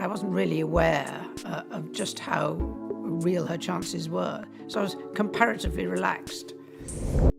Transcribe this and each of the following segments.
I wasn't really aware of just how real her chances were. So I was comparatively relaxed.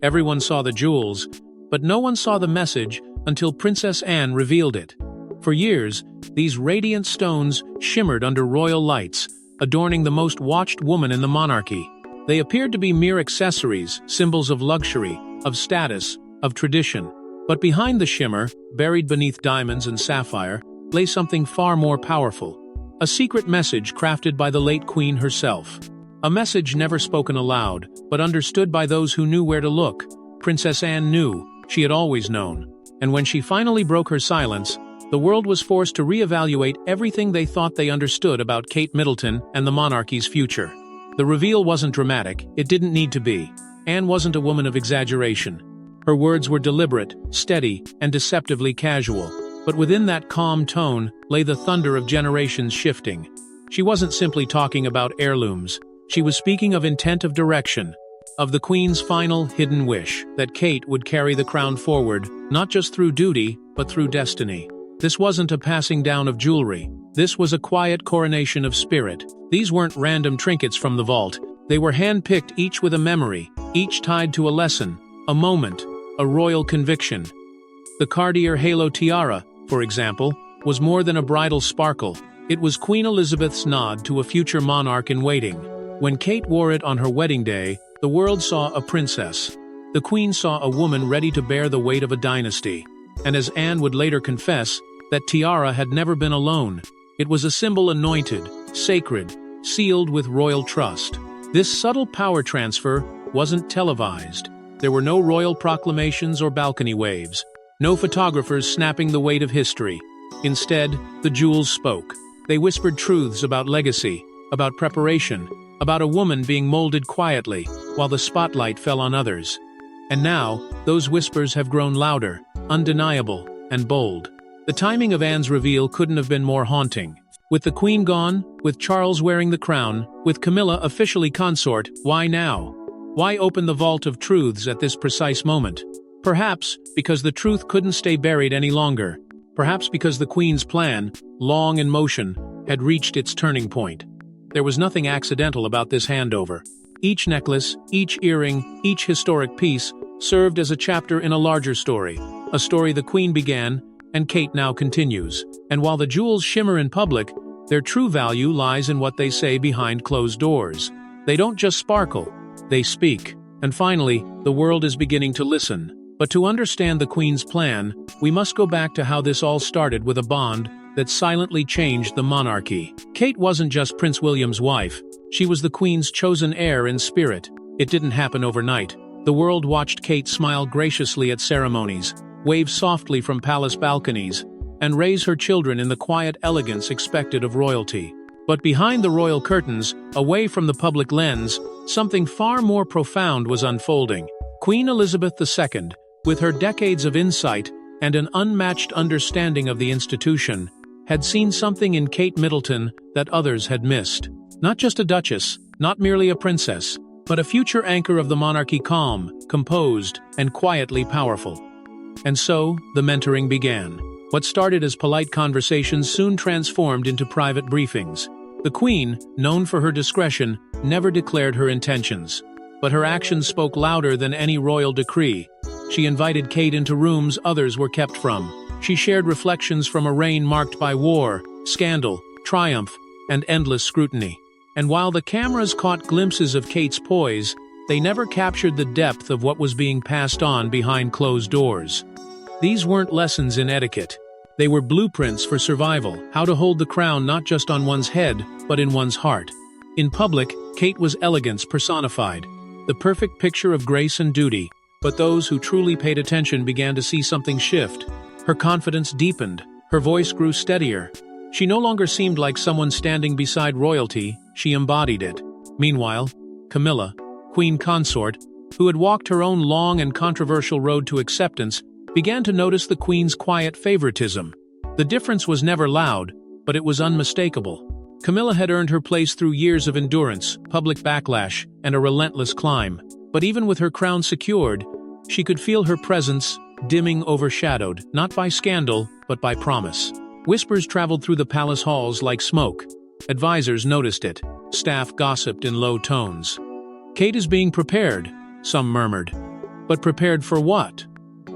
Everyone saw the jewels, but no one saw the message until Princess Anne revealed it. For years, these radiant stones shimmered under royal lights, adorning the most watched woman in the monarchy. They appeared to be mere accessories, symbols of luxury, of status, of tradition. But behind the shimmer, buried beneath diamonds and sapphire, lay something far more powerful. A secret message crafted by the late queen herself. A message never spoken aloud, but understood by those who knew where to look. Princess Anne knew, she had always known. And when she finally broke her silence, the world was forced to reevaluate everything they thought they understood about Kate Middleton and the monarchy's future. The reveal wasn't dramatic, it didn't need to be. Anne wasn't a woman of exaggeration. Her words were deliberate, steady, and deceptively casual. But within that calm tone lay the thunder of generations shifting. She wasn't simply talking about heirlooms. She was speaking of intent of direction, of the Queen's final hidden wish, that Kate would carry the crown forward, not just through duty, but through destiny. This wasn't a passing down of jewelry. This was a quiet coronation of spirit. These weren't random trinkets from the vault. They were hand-picked, each with a memory, each tied to a lesson, a moment, a royal conviction. The Cartier Halo tiara, for example, was more than a bridal sparkle. It was Queen Elizabeth's nod to a future monarch in waiting. When Kate wore it on her wedding day, the world saw a princess. The Queen saw a woman ready to bear the weight of a dynasty. And as Anne would later confess, that tiara had never been alone. It was a symbol anointed, sacred, sealed with royal trust. This subtle power transfer wasn't televised. There were no royal proclamations or balcony waves. No photographers snapping the weight of history. Instead, the jewels spoke. They whispered truths about legacy, about preparation, about a woman being molded quietly, while the spotlight fell on others. And now, those whispers have grown louder, undeniable, and bold. The timing of Anne's reveal couldn't have been more haunting. With the Queen gone, with Charles wearing the crown, with Camilla officially consort, why now? Why open the vault of truths at this precise moment? Perhaps because the truth couldn't stay buried any longer. Perhaps because the Queen's plan, long in motion, had reached its turning point. There was nothing accidental about this handover. Each necklace, each earring, each historic piece served as a chapter in a larger story. A story the Queen began, and Kate now continues. And while the jewels shimmer in public, their true value lies in what they say behind closed doors. They don't just sparkle, they speak. And finally, the world is beginning to listen. But to understand the Queen's plan, we must go back to how this all started with a bond that silently changed the monarchy. Kate wasn't just Prince William's wife. She was the Queen's chosen heir in spirit. It didn't happen overnight. The world watched Kate smile graciously at ceremonies, wave softly from palace balconies, and raise her children in the quiet elegance expected of royalty. But behind the royal curtains, away from the public lens, something far more profound was unfolding. Queen Elizabeth II, with her decades of insight and an unmatched understanding of the institution, had seen something in Kate Middleton that others had missed. Not just a duchess, not merely a princess, but a future anchor of the monarchy, calm, composed, and quietly powerful. And so, the mentoring began. What started as polite conversations soon transformed into private briefings. The Queen, known for her discretion, never declared her intentions. But her actions spoke louder than any royal decree. She invited Kate into rooms others were kept from. She shared reflections from a reign marked by war, scandal, triumph, and endless scrutiny. And while the cameras caught glimpses of Kate's poise, they never captured the depth of what was being passed on behind closed doors. These weren't lessons in etiquette. They were blueprints for survival, how to hold the crown not just on one's head, but in one's heart. In public, Kate was elegance personified, the perfect picture of grace and duty. But those who truly paid attention began to see something shift. Her confidence deepened, her voice grew steadier. She no longer seemed like someone standing beside royalty, she embodied it. Meanwhile, Camilla, Queen Consort, who had walked her own long and controversial road to acceptance, began to notice the Queen's quiet favoritism. The difference was never loud, but it was unmistakable. Camilla had earned her place through years of endurance, public backlash, and a relentless climb. But even with her crown secured, she could feel her presence dimming, overshadowed, not by scandal, but by promise. Whispers traveled through the palace halls like smoke. Advisors noticed it. Staff gossiped in low tones. "Kate is being prepared," some murmured. But prepared for what?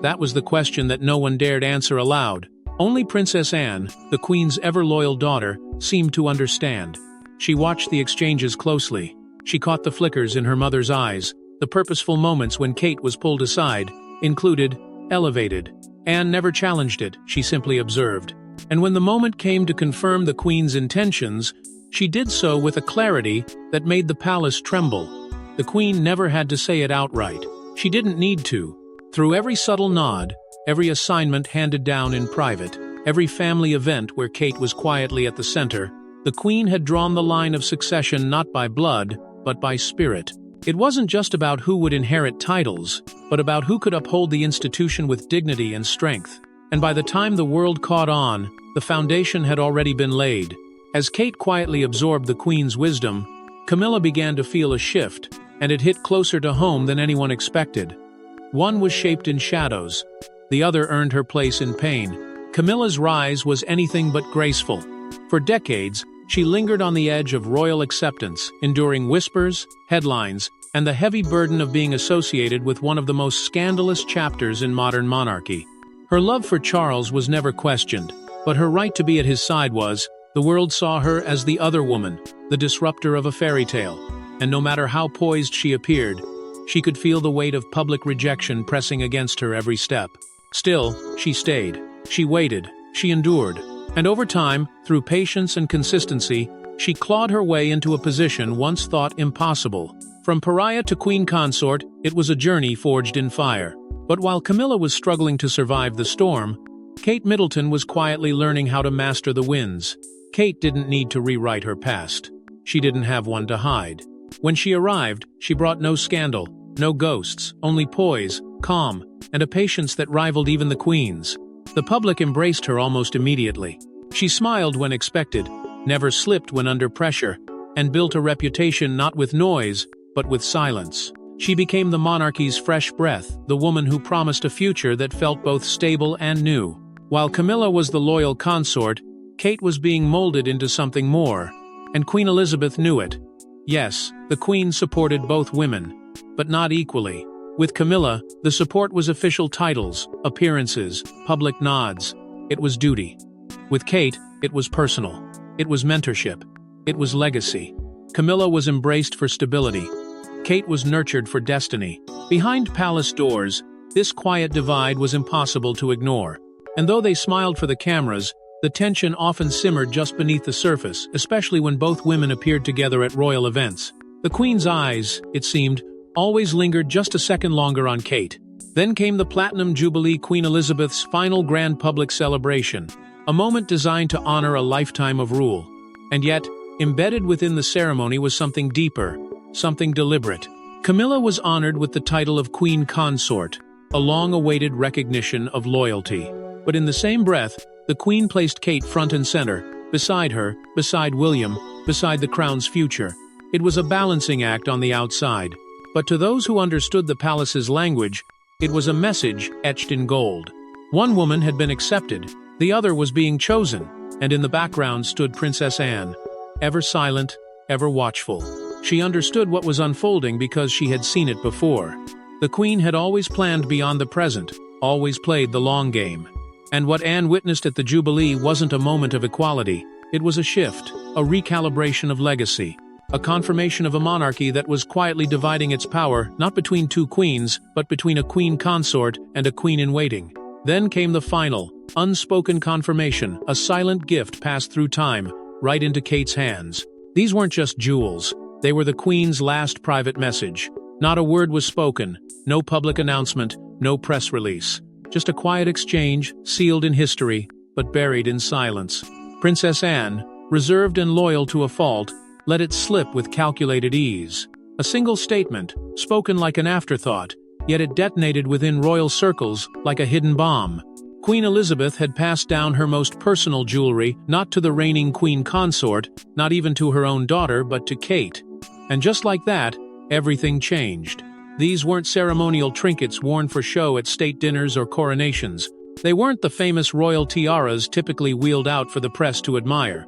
That was the question that no one dared answer aloud. Only Princess Anne, the Queen's ever-loyal daughter, seemed to understand. She watched the exchanges closely. She caught the flickers in her mother's eyes. The purposeful moments when Kate was pulled aside, included, elevated. Anne never challenged it, she simply observed. And when the moment came to confirm the Queen's intentions, she did so with a clarity that made the palace tremble. The Queen never had to say it outright. She didn't need to. Through every subtle nod, every assignment handed down in private, every family event where Kate was quietly at the center, the Queen had drawn the line of succession not by blood, but by spirit. It wasn't just about who would inherit titles, but about who could uphold the institution with dignity and strength. And by the time the world caught on, the foundation had already been laid. As Kate quietly absorbed the Queen's wisdom, Camilla began to feel a shift, and it hit closer to home than anyone expected. One was shaped in shadows. The other earned her place in pain. Camilla's rise was anything but graceful. For decades, she lingered on the edge of royal acceptance, enduring whispers, headlines, and the heavy burden of being associated with one of the most scandalous chapters in modern monarchy. Her love for Charles was never questioned, but her right to be at his side was. The world saw her as the other woman, the disruptor of a fairy tale, and no matter how poised she appeared, she could feel the weight of public rejection pressing against her every step. Still, she stayed. She waited. She endured. And over time, through patience and consistency, she clawed her way into a position once thought impossible. From pariah to queen consort, it was a journey forged in fire. But while Camilla was struggling to survive the storm, Kate Middleton was quietly learning how to master the winds. Kate didn't need to rewrite her past. She didn't have one to hide. When she arrived, she brought no scandal, no ghosts, only poise, calm, and a patience that rivaled even the Queen's. The public embraced her almost immediately. She smiled when expected, never slipped when under pressure, and built a reputation not with noise, but with silence. She became the monarchy's fresh breath, the woman who promised a future that felt both stable and new. While Camilla was the loyal consort, Kate was being molded into something more, and Queen Elizabeth knew it. Yes, the Queen supported both women, but not equally. With Camilla, the support was official titles, appearances, public nods. It was duty. With Kate, it was personal. It was mentorship. It was legacy. Camilla was embraced for stability. Kate was nurtured for destiny. Behind palace doors, this quiet divide was impossible to ignore. And though they smiled for the cameras, the tension often simmered just beneath the surface, especially when both women appeared together at royal events. The Queen's eyes, it seemed, always lingered just a second longer on Kate. Then came the Platinum Jubilee, Queen Elizabeth's final grand public celebration, a moment designed to honor a lifetime of rule. And yet, embedded within the ceremony was something deeper, something deliberate. Camilla was honored with the title of Queen Consort, a long-awaited recognition of loyalty. But in the same breath, the Queen placed Kate front and center, beside her, beside William, beside the crown's future. It was a balancing act on the outside. But to those who understood the palace's language, it was a message etched in gold. One woman had been accepted, the other was being chosen, and in the background stood Princess Anne, ever silent, ever watchful. She understood what was unfolding because she had seen it before. The Queen had always planned beyond the present, always played the long game. And what Anne witnessed at the Jubilee wasn't a moment of equality. It was a shift, a recalibration of legacy. A confirmation of a monarchy that was quietly dividing its power not between two queens, but between a queen consort and a queen in waiting. Then came the final, unspoken confirmation, a silent gift passed through time, right into Kate's hands. These weren't just jewels, they were the Queen's last private message. Not a word was spoken, no public announcement, no press release. Just a quiet exchange, sealed in history, but buried in silence. Princess Anne, reserved and loyal to a fault, let it slip with calculated ease. A single statement, spoken like an afterthought, yet it detonated within royal circles like a hidden bomb. Queen Elizabeth had passed down her most personal jewelry, not to the reigning queen consort, not even to her own daughter, but to Kate. And just like that, everything changed. These weren't ceremonial trinkets worn for show at state dinners or coronations. They weren't the famous royal tiaras typically wheeled out for the press to admire.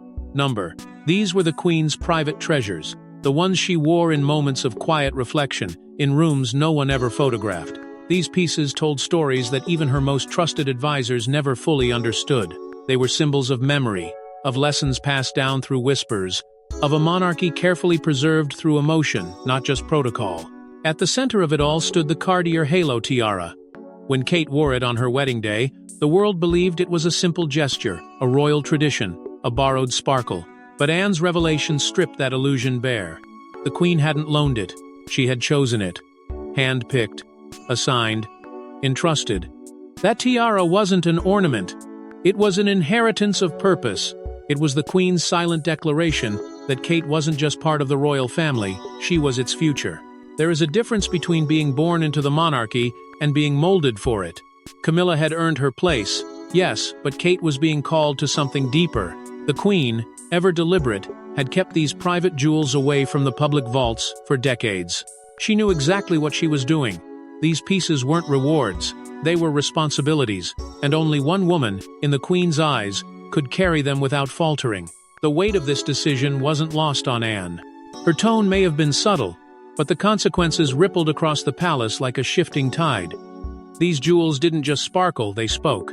These were the queen's private treasures, the ones she wore in moments of quiet reflection, in rooms no one ever photographed. These pieces told stories that even her most trusted advisors never fully understood. They were symbols of memory, of lessons passed down through whispers, of a monarchy carefully preserved through emotion, not just protocol. At the center of it all stood the Cartier halo tiara. When Kate wore it on her wedding day, the world believed it was a simple gesture, a royal tradition, a borrowed sparkle. But Anne's revelation stripped that illusion bare. The queen hadn't loaned it. She had chosen it. Hand-picked, assigned, entrusted. That tiara wasn't an ornament. It was an inheritance of purpose. It was the queen's silent declaration that Kate wasn't just part of the royal family, she was its future. There is a difference between being born into the monarchy and being molded for it. Camilla had earned her place, yes, but Kate was being called to something deeper. The queen, ever deliberate, had kept these private jewels away from the public vaults for decades. She knew exactly what she was doing. These pieces weren't rewards, they were responsibilities, and only one woman, in the queen's eyes, could carry them without faltering. The weight of this decision wasn't lost on Anne. Her tone may have been subtle, but the consequences rippled across the palace like a shifting tide. These jewels didn't just sparkle, they spoke.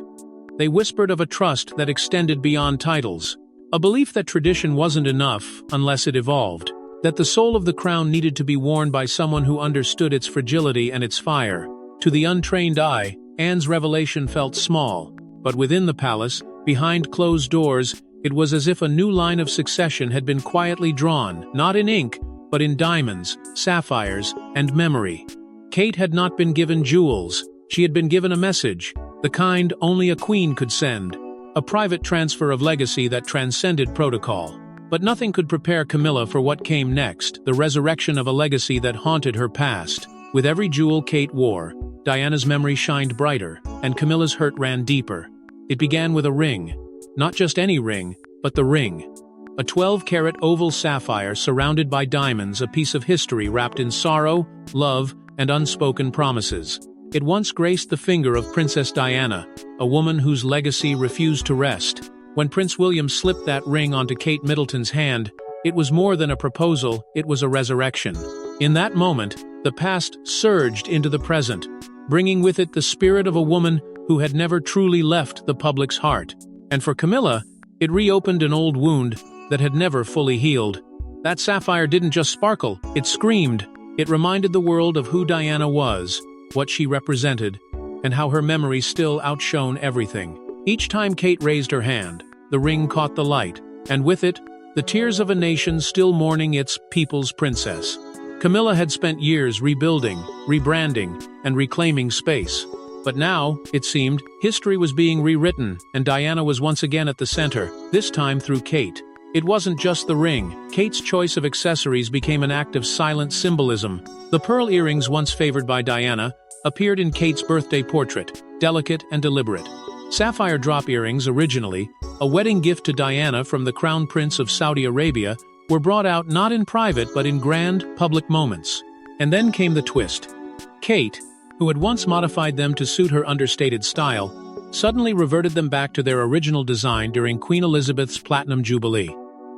They whispered of a trust that extended beyond titles. A belief that tradition wasn't enough unless it evolved, that the soul of the crown needed to be worn by someone who understood its fragility and its fire. To the untrained eye, Anne's revelation felt small, but within the palace, behind closed doors, it was as if a new line of succession had been quietly drawn, not in ink, but in diamonds, sapphires, and memory. Kate had not been given jewels, she had been given a message, the kind only a queen could send. A private transfer of legacy that transcended protocol. But nothing could prepare Camilla for what came next, the resurrection of a legacy that haunted her past. With every jewel Kate wore, Diana's memory shined brighter, and Camilla's hurt ran deeper. It began with a ring. Not just any ring, but the ring. A 12-carat oval sapphire surrounded by diamonds, a piece of history wrapped in sorrow, love, and unspoken promises. It once graced the finger of Princess Diana, a woman whose legacy refused to rest. When Prince William slipped that ring onto Kate Middleton's hand, it was more than a proposal, it was a resurrection. In that moment, the past surged into the present, bringing with it the spirit of a woman who had never truly left the public's heart. And for Camilla, it reopened an old wound that had never fully healed. That sapphire didn't just sparkle, it screamed. It reminded the world of who Diana was, what she represented, and how her memory still outshone everything. Each time Kate raised her hand, the ring caught the light, and with it, the tears of a nation still mourning its people's princess. Camilla had spent years rebuilding, rebranding, and reclaiming space. But now, it seemed, history was being rewritten, and Diana was once again at the center, this time through Kate. It wasn't just the ring. Kate's choice of accessories became an act of silent symbolism. The pearl earrings once favored by Diana appeared in Kate's birthday portrait, delicate and deliberate. Sapphire drop earrings, originally a wedding gift to Diana from the Crown Prince of Saudi Arabia, were brought out not in private but in grand, public moments. And then came the twist. Kate, who had once modified them to suit her understated style, suddenly reverted them back to their original design during Queen Elizabeth's Platinum Jubilee.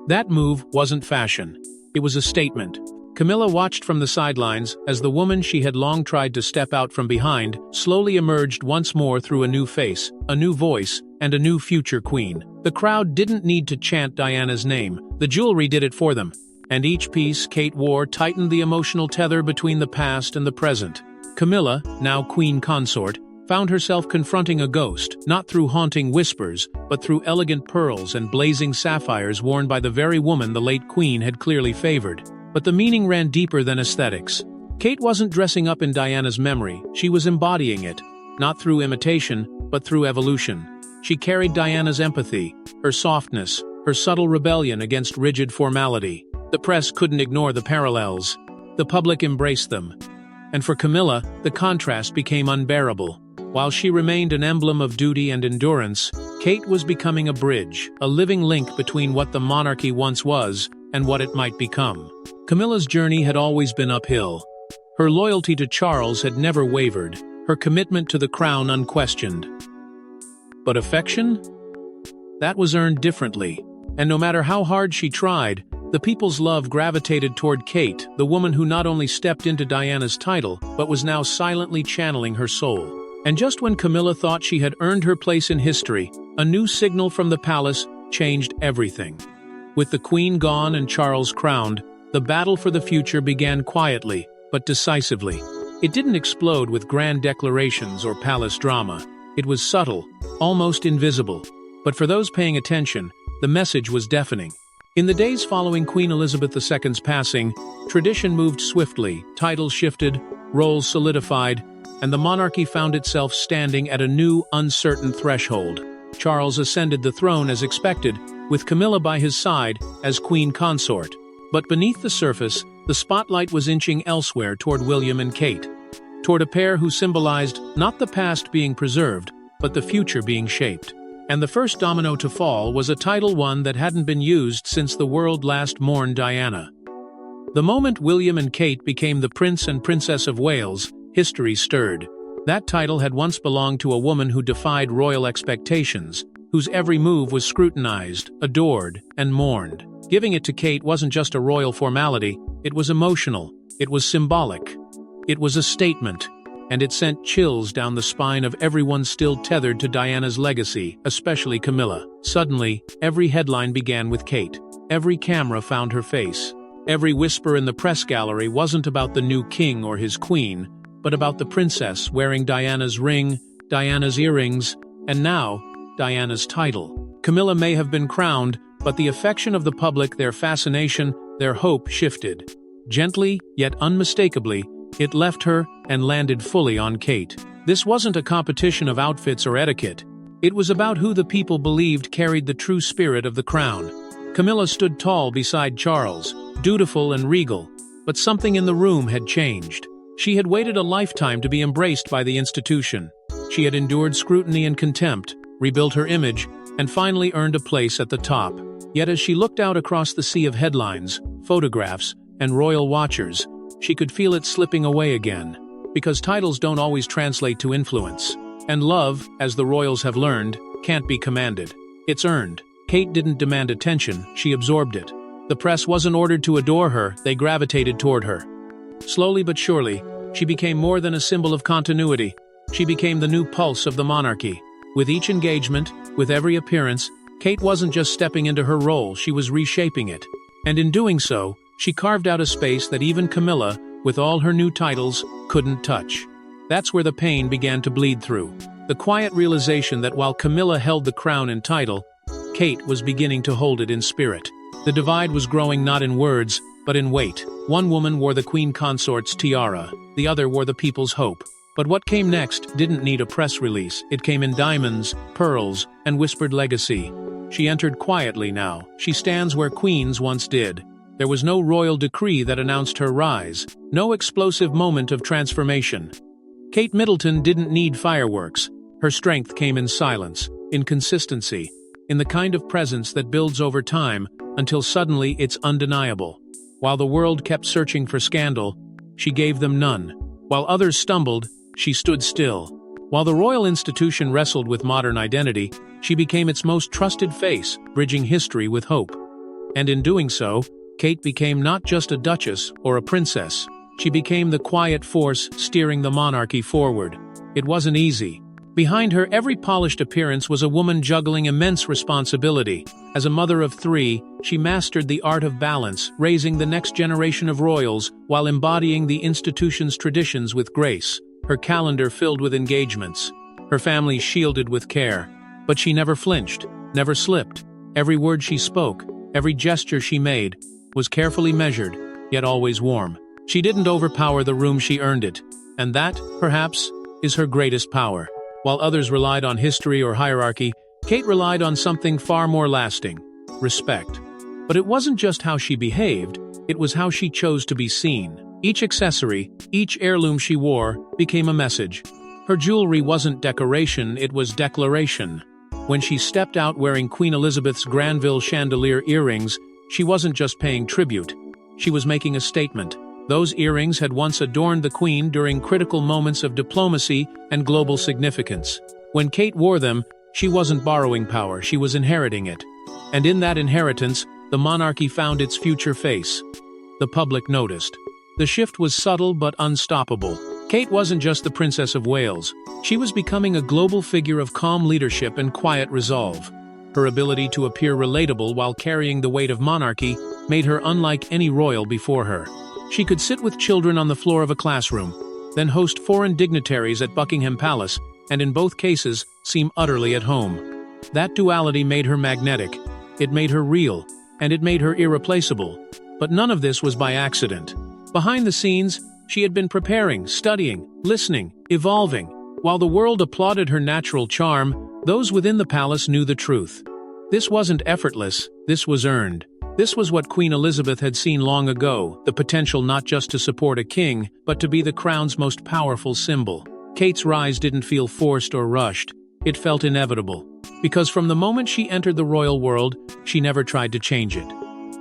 That move wasn't fashion. It was a statement. Camilla watched from the sidelines as the woman she had long tried to step out from behind slowly emerged once more through a new face, a new voice, and a new future queen. The crowd didn't need to chant Diana's name. The jewelry did it for them. And each piece Kate wore tightened the emotional tether between the past and the present. Camilla, now queen consort, found herself confronting a ghost, not through haunting whispers, but through elegant pearls and blazing sapphires worn by the very woman the late queen had clearly favored. But the meaning ran deeper than aesthetics. Kate wasn't dressing up in Diana's memory, she was embodying it, not through imitation, but through evolution. She carried Diana's empathy, her softness, her subtle rebellion against rigid formality. The press couldn't ignore the parallels. The public embraced them. And for Camilla, the contrast became unbearable. While she remained an emblem of duty and endurance, Kate was becoming a bridge, a living link between what the monarchy once was and what it might become. Camilla's journey had always been uphill. Her loyalty to Charles had never wavered, her commitment to the crown unquestioned. But affection? That was earned differently. And no matter how hard she tried, the people's love gravitated toward Kate, the woman who not only stepped into Diana's title, but was now silently channeling her soul. And just when Camilla thought she had earned her place in history, a new signal from the palace changed everything. With the Queen gone and Charles crowned, the battle for the future began quietly, but decisively. It didn't explode with grand declarations or palace drama. It was subtle, almost invisible. But for those paying attention, the message was deafening. In the days following Queen Elizabeth II's passing, tradition moved swiftly, titles shifted, roles solidified, and the monarchy found itself standing at a new, uncertain threshold. Charles ascended the throne as expected, with Camilla by his side as queen consort. But beneath the surface, the spotlight was inching elsewhere toward William and Kate, toward a pair who symbolized not the past being preserved, but the future being shaped. And the first domino to fall was a title one that hadn't been used since the world last mourned Diana. The moment William and Kate became the Prince and Princess of Wales, history stirred. That title had once belonged to a woman who defied royal expectations, whose every move was scrutinized, adored, and mourned. Giving it to Kate wasn't just a royal formality, it was emotional, it was symbolic. It was a statement, and it sent chills down the spine of everyone still tethered to Diana's legacy, especially Camilla. Suddenly, every headline began with Kate. Every camera found her face. Every whisper in the press gallery wasn't about the new king or his queen, but about the princess wearing Diana's ring, Diana's earrings, and now, Diana's title. Camilla may have been crowned, but the affection of the public, their fascination, their hope shifted. Gently, yet unmistakably, it left her and landed fully on Kate. This wasn't a competition of outfits or etiquette. It was about who the people believed carried the true spirit of the crown. Camilla stood tall beside Charles, dutiful and regal, but something in the room had changed. She had waited a lifetime to be embraced by the institution. She had endured scrutiny and contempt, rebuilt her image, and finally earned a place at the top. Yet as she looked out across the sea of headlines, photographs, and royal watchers, she could feel it slipping away again. Because titles don't always translate to influence. And love, as the royals have learned, can't be commanded. It's earned. Kate didn't demand attention, she absorbed it. The press wasn't ordered to adore her, they gravitated toward her. Slowly but surely, she became more than a symbol of continuity. She became the new pulse of the monarchy. With each engagement, with every appearance, Kate wasn't just stepping into her role, she was reshaping it. And in doing so, she carved out a space that even Camilla, with all her new titles, couldn't touch. That's where the pain began to bleed through. The quiet realization that while Camilla held the crown in title, Kate was beginning to hold it in spirit. The divide was growing not in words, but in weight. One woman wore the queen consort's tiara, the other wore the people's hope. But what came next didn't need a press release. It came in diamonds, pearls, and whispered legacy. She entered quietly now. She stands where queens once did. There was no royal decree that announced her rise, no explosive moment of transformation. Kate Middleton didn't need fireworks. Her strength came in silence, in consistency, in the kind of presence that builds over time until suddenly it's undeniable. While the world kept searching for scandal, she gave them none. While others stumbled, she stood still. While the royal institution wrestled with modern identity, she became its most trusted face, bridging history with hope. And in doing so, Kate became not just a duchess or a princess. She became the quiet force steering the monarchy forward. It wasn't easy. Behind her every polished appearance was a woman juggling immense responsibility. As a mother of three, she mastered the art of balance, raising the next generation of royals while embodying the institution's traditions with grace. Her calendar filled with engagements, her family shielded with care. But she never flinched, never slipped. Every word she spoke, every gesture she made, was carefully measured, yet always warm. She didn't overpower the room, she earned it. And that, perhaps, is her greatest power. While others relied on history or hierarchy, Kate relied on something far more lasting: respect. But it wasn't just how she behaved, it was how she chose to be seen. Each accessory, each heirloom she wore, became a message. Her jewelry wasn't decoration, it was declaration. When she stepped out wearing Queen Elizabeth's Granville chandelier earrings, she wasn't just paying tribute. She was making a statement. Those earrings had once adorned the Queen during critical moments of diplomacy and global significance. When Kate wore them, She wasn't borrowing power, she was inheriting it. And in that inheritance, the monarchy found its future face. The public noticed. The shift was subtle but unstoppable. Kate wasn't just the Princess of Wales. She was becoming a global figure of calm leadership and quiet resolve. Her ability to appear relatable while carrying the weight of monarchy made her unlike any royal before her. She could sit with children on the floor of a classroom, then host foreign dignitaries at Buckingham Palace, and in both cases, seem utterly at home. That duality made her magnetic. It made her real, and it made her irreplaceable. But none of this was by accident. Behind the scenes, she had been preparing, studying, listening, evolving. While the world applauded her natural charm, those within the palace knew the truth. This wasn't effortless, this was earned. This was what Queen Elizabeth had seen long ago, the potential not just to support a king, but to be the crown's most powerful symbol. Kate's rise didn't feel forced or rushed. It felt inevitable. Because from the moment she entered the royal world, she never tried to change it.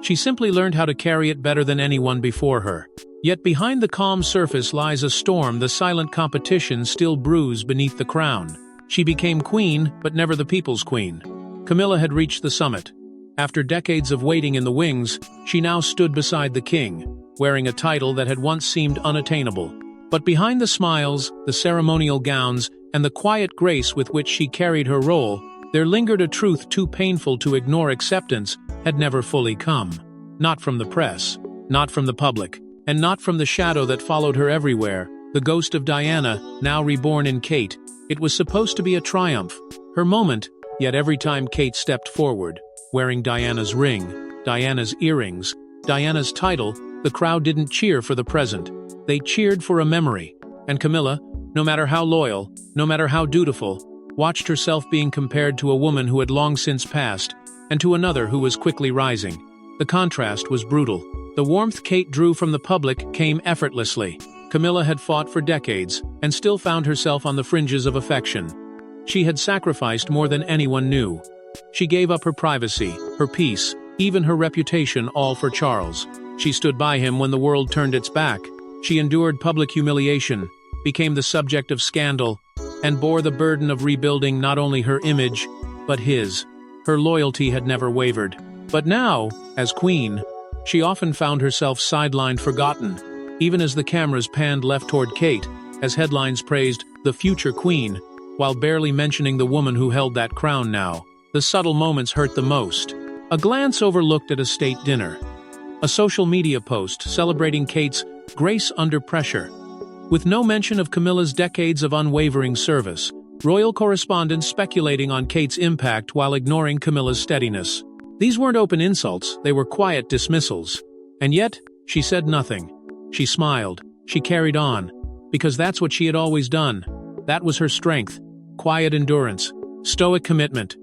She simply learned how to carry it better than anyone before her. Yet behind the calm surface lies a storm, the silent competition still brews beneath the crown. She became queen, but never the people's queen. Camilla had reached the summit. After decades of waiting in the wings, she now stood beside the king, wearing a title that had once seemed unattainable. But behind the smiles, the ceremonial gowns, and the quiet grace with which she carried her role, there lingered a truth too painful to ignore. Acceptance had never fully come. Not from the press, not from the public, and not from the shadow that followed her everywhere, the ghost of Diana, now reborn in Kate. It was supposed to be a triumph, her moment, yet every time Kate stepped forward, wearing Diana's ring, Diana's earrings, Diana's title, the crowd didn't cheer for the present. They cheered for a memory. And Camilla, no matter how loyal, no matter how dutiful, watched herself being compared to a woman who had long since passed, and to another who was quickly rising. The contrast was brutal. The warmth Kate drew from the public came effortlessly. Camilla had fought for decades, and still found herself on the fringes of affection. She had sacrificed more than anyone knew. She gave up her privacy, her peace, even her reputation, all for Charles. She stood by him when the world turned its back. She endured public humiliation, became the subject of scandal, and bore the burden of rebuilding not only her image, but his. Her loyalty had never wavered. But now, as queen, she often found herself sidelined, forgotten, even as the cameras panned left toward Kate, as headlines praised the future queen, while barely mentioning the woman who held that crown now. The subtle moments hurt the most. A glance overlooked at a state dinner. A social media post celebrating Kate's grace under pressure. With no mention of Camilla's decades of unwavering service, royal correspondents speculating on Kate's impact while ignoring Camilla's steadiness. These weren't open insults, they were quiet dismissals. And yet, she said nothing. She smiled. She carried on. Because that's what she had always done. That was her strength. Quiet endurance. Stoic commitment.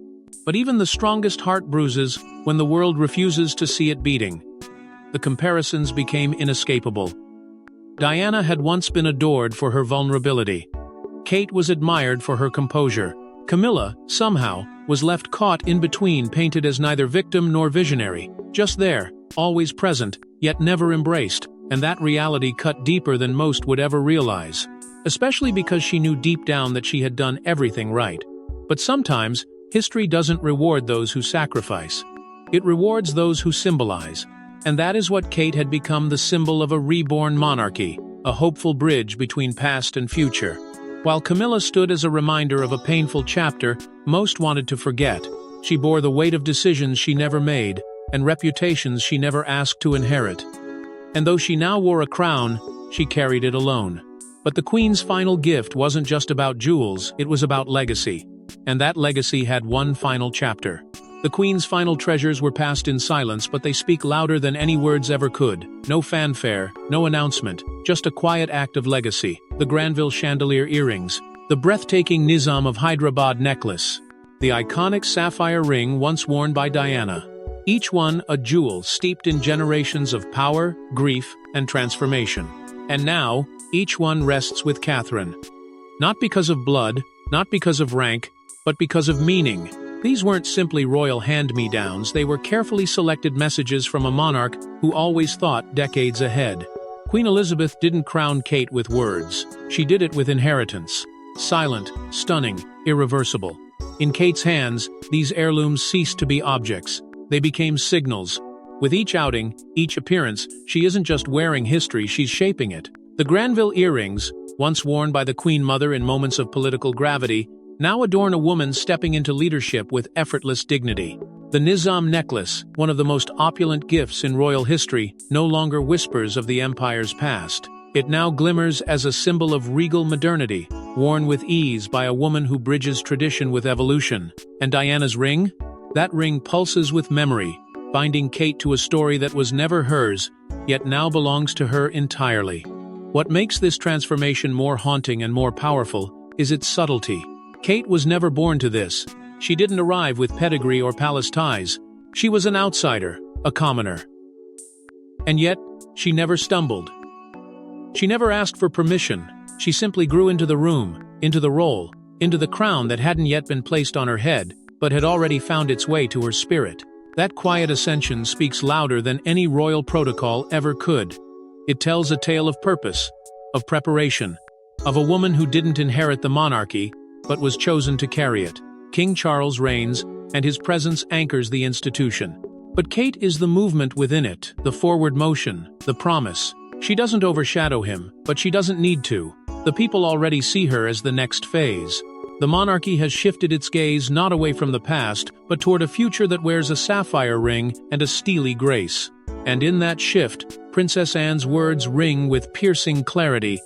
But even the strongest heart bruises when the world refuses to see it beating. The comparisons became inescapable. Diana had once been adored for her vulnerability. Kate was admired for her composure. Camilla, somehow, was left caught in between, painted as neither victim nor visionary. Just there, always present, yet never embraced. And that reality cut deeper than most would ever realize. Especially because she knew deep down that she had done everything right. But sometimes, history doesn't reward those who sacrifice. It rewards those who symbolize. And that is what Kate had become, the symbol of a reborn monarchy, a hopeful bridge between past and future. While Camilla stood as a reminder of a painful chapter most wanted to forget, she bore the weight of decisions she never made, and reputations she never asked to inherit. And though she now wore a crown, she carried it alone. But the Queen's final gift wasn't just about jewels, it was about legacy. And that legacy had one final chapter. The Queen's final treasures were passed in silence, but they speak louder than any words ever could. No fanfare, no announcement, just a quiet act of legacy. The Granville chandelier earrings, the breathtaking Nizam of Hyderabad necklace, the iconic sapphire ring once worn by Diana. Each one a jewel steeped in generations of power, grief, and transformation. And now, each one rests with Catherine. Not because of blood, not because of rank, but because of meaning. These weren't simply royal hand-me-downs, they were carefully selected messages from a monarch who always thought decades ahead. Queen Elizabeth didn't crown Kate with words. She did it with inheritance. Silent, stunning, irreversible. In Kate's hands, these heirlooms ceased to be objects. They became signals. With each outing, each appearance, she isn't just wearing history, she's shaping it. The Granville earrings, once worn by the Queen Mother in moments of political gravity, now adorn a woman stepping into leadership with effortless dignity. The Nizam necklace, one of the most opulent gifts in royal history, no longer whispers of the empire's past. It now glimmers as a symbol of regal modernity, worn with ease by a woman who bridges tradition with evolution. And Diana's ring? That ring pulses with memory, binding Kate to a story that was never hers, yet now belongs to her entirely. What makes this transformation more haunting and more powerful is its subtlety. Kate was never born to this. She didn't arrive with pedigree or palace ties. She was an outsider, a commoner. And yet, she never stumbled. She never asked for permission. She simply grew into the room, into the role, into the crown that hadn't yet been placed on her head, but had already found its way to her spirit. That quiet ascension speaks louder than any royal protocol ever could. It tells a tale of purpose, of preparation, of a woman who didn't inherit the monarchy, but was chosen to carry it. King Charles reigns, and his presence anchors the institution. But Kate is the movement within it, the forward motion, the promise. She doesn't overshadow him, but she doesn't need to. The people already see her as the next phase. The monarchy has shifted its gaze not away from the past, but toward a future that wears a sapphire ring and a steely grace. And in that shift, Princess Anne's words ring with piercing clarity.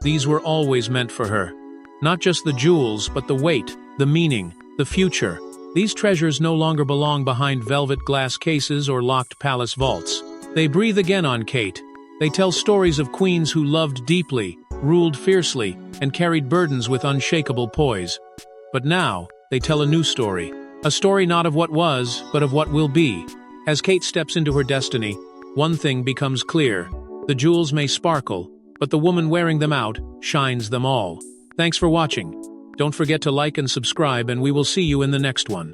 These were always meant for her. Not just the jewels, but the weight, the meaning, the future. These treasures no longer belong behind velvet glass cases or locked palace vaults. They breathe again on Kate. They tell stories of queens who loved deeply, ruled fiercely, and carried burdens with unshakable poise. But now, they tell a new story. A story not of what was, but of what will be. As Kate steps into her destiny, one thing becomes clear. The jewels may sparkle, but the woman wearing them out shines them all. Thanks for watching. Don't forget to like and subscribe, and we will see you in the next one.